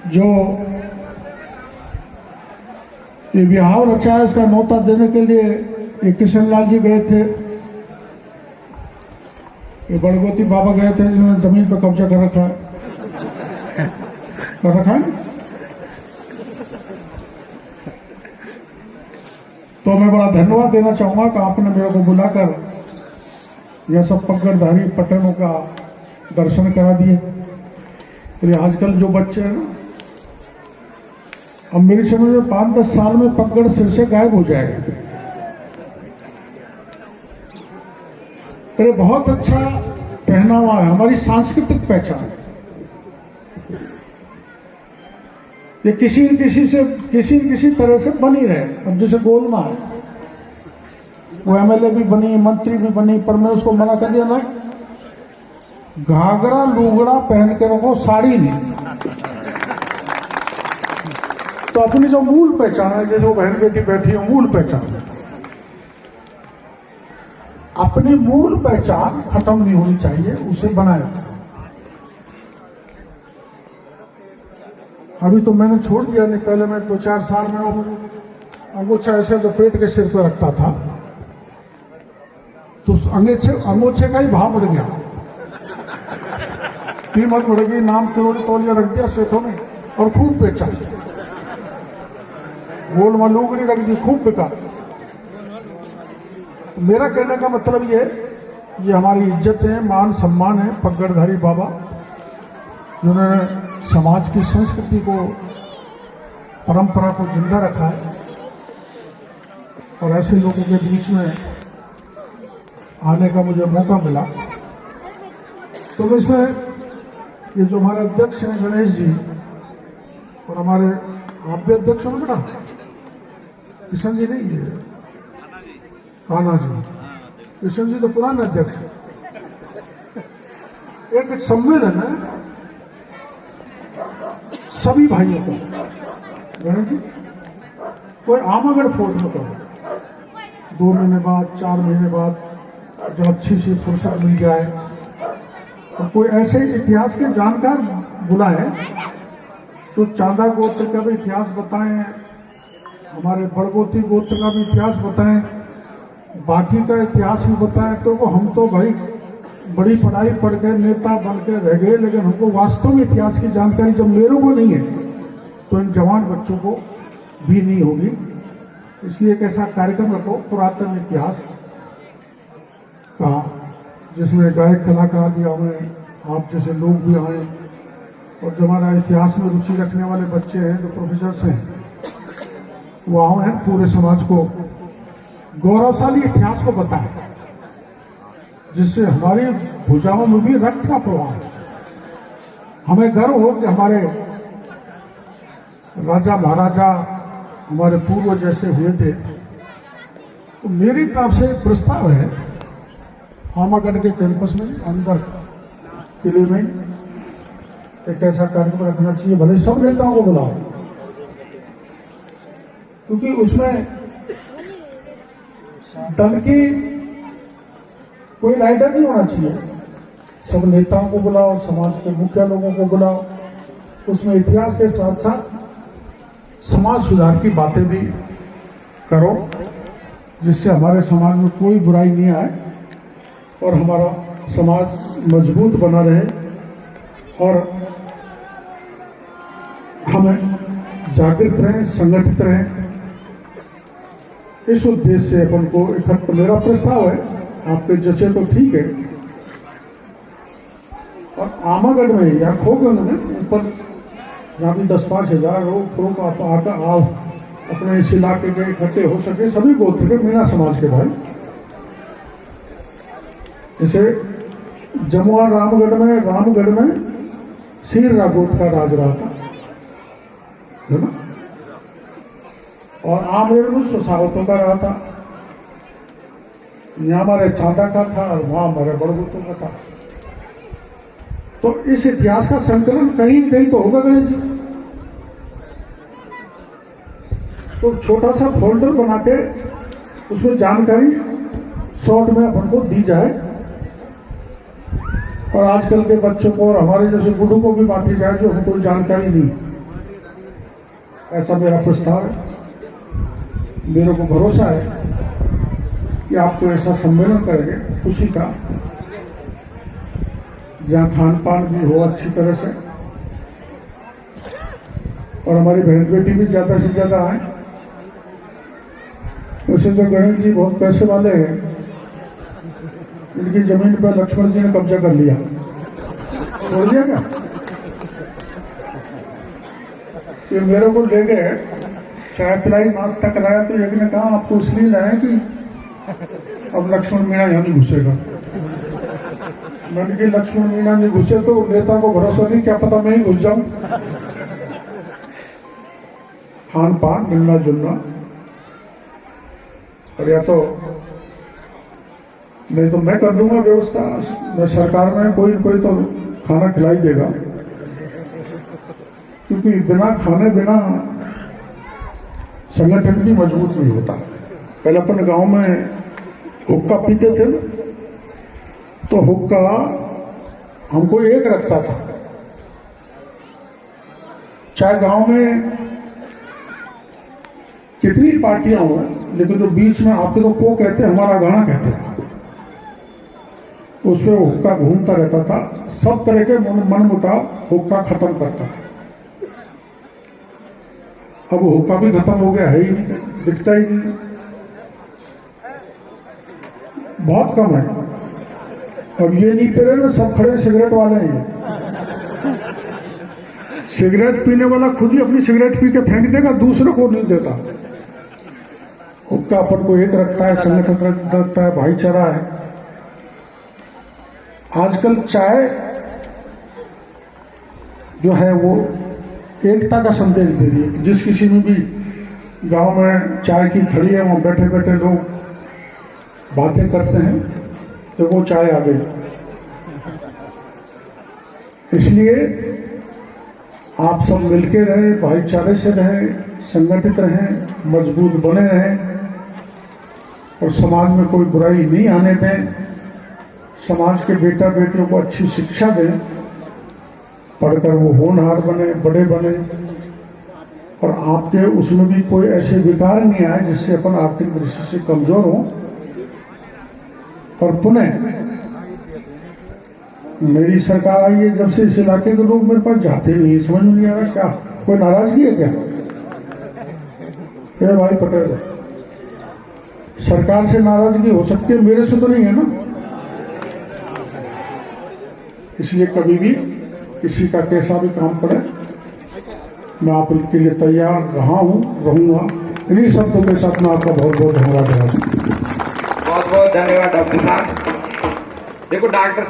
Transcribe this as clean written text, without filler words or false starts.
जो ये बिहार रचा है इसका न्योता देने के लिए ये किशन लाल जी गए थे, ये बड़गोती बाबा गए थे जिन्होंने जमीन पर कब्जा कर रखा है तो मैं बड़ा धन्यवाद देना चाहूंगा कि आपने मेरे को बुलाकर यह सब पकड़धारी पट्टनों का दर्शन करा दिए। तो आजकल जो बच्चे हैं ना, अब मेरी समझ में 5-10 साल में पकड़ सिर से गायब हो जाएगा। तो बहुत अच्छा पहनावा है, हमारी सांस्कृतिक पहचान है। ये किसी न किसी तरह से बनी रहे। अब जैसे गोलमा है, वो एमएलए भी बनी, मंत्री भी बनी, पर मैं उसको मना कर दिया ना, घाघरा लुगड़ा पहन के रखो, साड़ी नहीं। तो अपनी जो मूल पहचान है, जैसे वो बहन बेटी बैठी है, मूल पहचान है, अपनी मूल पहचान खत्म नहीं होनी चाहिए, उसे बनाए। अभी तो मैंने छोड़ दिया, नहीं पहले मैं 2-4 साल में अंगोछा ऐसे तो पेट के सिर पर रखता था, तो अंगोछे का ही भाव बढ़ गया, कीमत बढ़ गई, नाम करोड़ तौलिया रख दिया सेठों ने और खूब बेचा, गोल मलूगड़ी रख दी, खूब बिका। मेरा कहने का मतलब ये हमारी इज्जत है, मान सम्मान है पगड़धारी बाबा, जिन्होंने समाज की संस्कृति को, परंपरा को जिंदा रखा है। और ऐसे लोगों के बीच में आने का मुझे मौका मिला। तो इसमें ये जो हमारे अध्यक्ष हैं गणेश जी, और हमारे आप भी अध्यक्ष हो बेटा, किशन जी नहीं है, कान्हा जी, किशन जी तो पुराने अध्यक्ष है। एक सम्मेलन है सभी भाइयों को, गणेश जी कोई आमगढ़ फोर्ट में करो, 2 महीने बाद, 4 महीने बाद, जब अच्छी सी फुर्सत मिल जाए, और कोई ऐसे इतिहास के जानकार बुलाए जो चांदा गोत्र का भी इतिहास बताएं, हमारे बड़गोती गोत्र का भी इतिहास बताएं, बाकी का इतिहास भी बताएं। तो वो हम तो भाई बड़ी पढ़ाई पढ़ के नेता बन के रह गए, लेकिन हमको वास्तव में इतिहास की जानकारी जब मेरे को नहीं है तो इन जवान बच्चों को भी नहीं होगी। इसलिए एक ऐसा कार्यक्रम रखो पुरातन इतिहास का, जिसमें गायक कलाकार भी आए, आप जैसे लोग भी आए, और जो हमारा इतिहास में रुचि रखने वाले बच्चे हैं, जो प्रोफेसर्स हैं, वो आए हैं, पूरे समाज को गौरवशाली इतिहास को बताएं, जिससे हमारी भुजाओं में भी रक्त का प्रवाह है। हमें गर्व हो कि हमारे राजा महाराजा, हमारे पूर्वज जैसे हुए थे। तो मेरी तरफ से एक प्रस्ताव है, आमागढ़ के कैंपस में अंदर किले में एक ऐसा कार्यक्रम रखना चाहिए, भले सब नेताओं को बुलाओ, क्योंकि उसमें दल की कोई राइडर नहीं होना चाहिए, सब नेताओं को बुलाओ, समाज के मुखिया लोगों को बुलाओ, उसमें इतिहास के साथ साथ समाज सुधार की बातें भी करो, जिससे हमारे समाज में कोई बुराई नहीं आए और हमारा समाज मजबूत बना रहे, और हमें जागृत रहें, संगठित रहें। इस उद्देश्य से अपन को इकट्ठा, मेरा प्रस्ताव है, आपके जचे तो ठीक है। और आमागढ़ में या खोगंग में ऊपर जहाँ भी 10-5 हजार लोग आओ, अपने इस इलाके के इकट्ठे हो सके, सभी गोत्र के, मीणा समाज के भाई। जैसे जमुआ रामगढ़ में सीर रागोत का राज रहा था, है ना, और आमेर में सुसावतों का रहा था, यहाँ हमारे चांदा का था और वहां हमारे बड़गोतों का था। तो इस इतिहास का संकलन कहीं कहीं तो होगा गणेश जी। तो छोटा सा फोल्डर बना के उसमें जानकारी शॉर्ट में अपन को दी जाए, और आजकल के बच्चों को और हमारे जैसे बूढ़ों को भी बांटी जाए जो हमको जानकारी नहीं। ऐसा मेरा प्रस्ताव है। मेरे को भरोसा है कि आपको ऐसा सम्मेलन करेंगे खुशी का, जहाँ खान पान भी हो अच्छी तरह से, और हमारी बहन बेटी भी ज्यादा से ज्यादा आए। वैसे तो गणेश जी बहुत पैसे वाले हैं, इनकी जमीन पर लक्ष्मण जी ने कब्जा कर लिया, छोड़ दिया क्या? ये मेरे को ले गए, चाय पिलाई, नाश्ता कराया, तो एक ने कहा आपको इसलिए लाए कि अब लक्ष्मण मीणा यहाँ नहीं घुसेगा। मैंने कि लक्ष्मण मीणा नहीं घुसे तो नेता को भरोसा नहीं, क्या पता मैं ही घुस जाऊं। खान पान मिलना जुलना, और या तो नहीं तो मैं कर दूंगा व्यवस्था, मैं सरकार में कोई न कोई तो खाना खिलाई देगा, क्योंकि बिना खाने बिना संगठन भी मजबूत नहीं होता। पहले अपन गांव में हुक्का पीते थे ना, तो हुक्का हमको एक रखता था, चाहे गांव में कितनी पार्टियां हो, लेकिन जो बीच में आपके तो को कहते हैं, हमारा गाना कहते हैं, उसमें हुक्का घूमता रहता था, सब तरह के मनमुटाव हुक्का खत्म करता था। अब हुक्का भी खत्म हो गया है ही नहीं, दिखता ही नहीं, बहुत कम है। अब ये नहीं पी रहे ना, सब खड़े सिगरेट वाले हैं। सिगरेट पीने वाला खुद ही अपनी सिगरेट पी के फेंक देगा, दूसरे को नहीं देता। हुक्का अपन को एक रखता है, संगठन रखता है, भाईचारा है। आजकल चाय जो है वो एकता का संदेश दे रही है। जिस किसी में भी गांव में चाय की थड़ी है, वहां बैठे बैठे लोग बातें करते हैं, तो वो चाय आ गई। इसलिए आप सब मिलके रहें, भाईचारे से रहें, संगठित रहें, मजबूत बने रहें, और समाज में कोई बुराई नहीं आने दें। समाज के बेटा बेटियों को अच्छी शिक्षा दें, पढ़कर वो होनहार बने, बड़े बने, और आपके उसमें भी कोई ऐसे विकार नहीं आए जिससे अपन आर्थिक दृष्टि से कमजोर हो। और पुनः मेरी सरकार आई है जब से, इस इलाके के लोग मेरे पास जाते नहीं, समझ में नहीं आ रहा क्या कोई नाराजगी है क्या? भाई पटेल, सरकार से नाराजगी हो सकती है, मेरे से तो नहीं है ना। इसलिए कभी भी किसी का कैसा भी काम पड़े, मैं आपके लिए तैयार रहा हूं, रहूंगा। इन्हीं शब्दों के साथ मैं आपका बहुत बहुत धन्यवाद। बहुत बहुत धन्यवाद डॉक्टर साहब। देखो डॉक्टर साहब